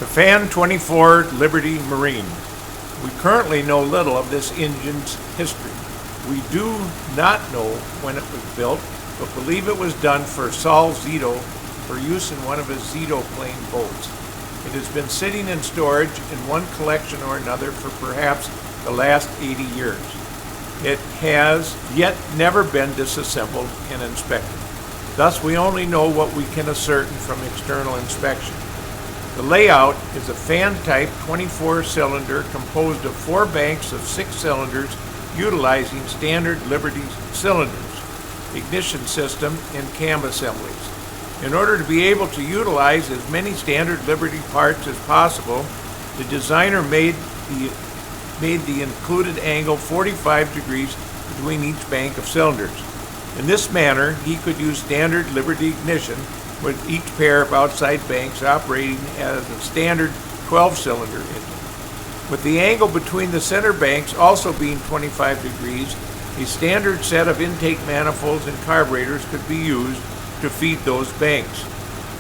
The Fan 24 Liberty Marine. We currently know little of this engine's history. We do not know when it was built, but believe it was done for Saul Zito for use in one of his Zito plane boats. It has been sitting in storage in one collection or another for perhaps the last 80 years. It has yet never been disassembled and inspected. Thus, we only know what we can ascertain from external inspection. The layout is a fan-type 24-cylinder composed of 4 banks of 6 cylinders utilizing standard Liberty cylinders, ignition system, and cam assemblies. In order to be able to utilize as many standard Liberty parts as possible, the designer made the included angle 45 degrees between each bank of cylinders. In this manner, he could use standard Liberty ignition with each pair of outside banks operating as a standard 12-cylinder engine. With the angle between the center banks also being 25 degrees, a standard set of intake manifolds and carburetors could be used to feed those banks.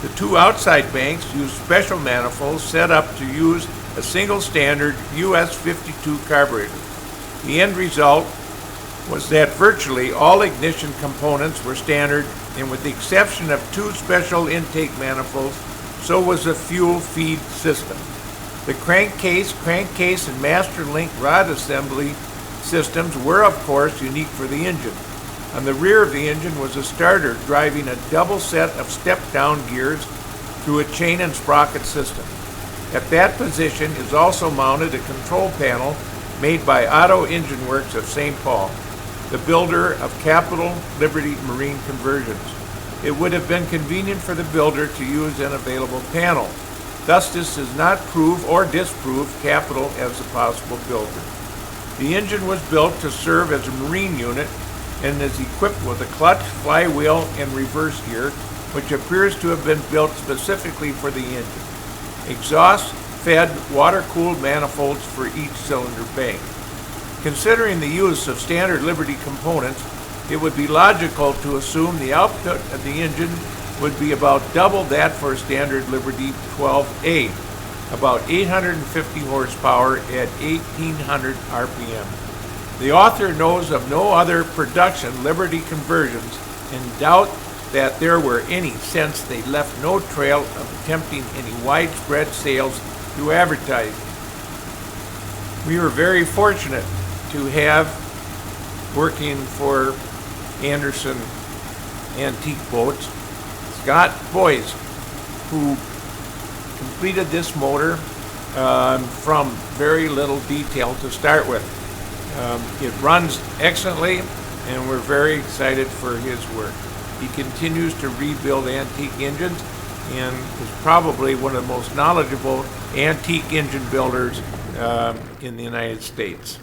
The 2 outside banks use special manifolds set up to use a single standard US 52 carburetor. The end result was that virtually all ignition components were standard, and with the exception of 2 special intake manifolds, so was the fuel feed system. The crankcase, and master link rod assembly systems were of course unique for the engine. On the rear of the engine was a starter driving a double set of step-down gears through a chain and sprocket system. At that position is also mounted a control panel made by Otto Engine Works of St. Paul, the builder of Capital Liberty Marine conversions. It would have been convenient for the builder to use an available panel. Thus, this does not prove or disprove Capital as a possible builder. The engine was built to serve as a marine unit and is equipped with a clutch, flywheel, and reverse gear, which appears to have been built specifically for the engine. Exhaust-fed, water-cooled manifolds for each cylinder bank. Considering the use of standard Liberty components, it would be logical to assume the output of the engine would be about double that for a standard Liberty 12A, about 850 horsepower at 1800 RPM. The author knows of no other production Liberty conversions and doubt that there were any, since they left no trail of attempting any widespread sales through advertising. We were very fortunate to have, working for Anderson Antique Boats, Scott Boyes, who completed this motor from very little detail to start with. It runs excellently, and we're very excited for his work. He continues to rebuild antique engines and is probably one of the most knowledgeable antique engine builders in the United States.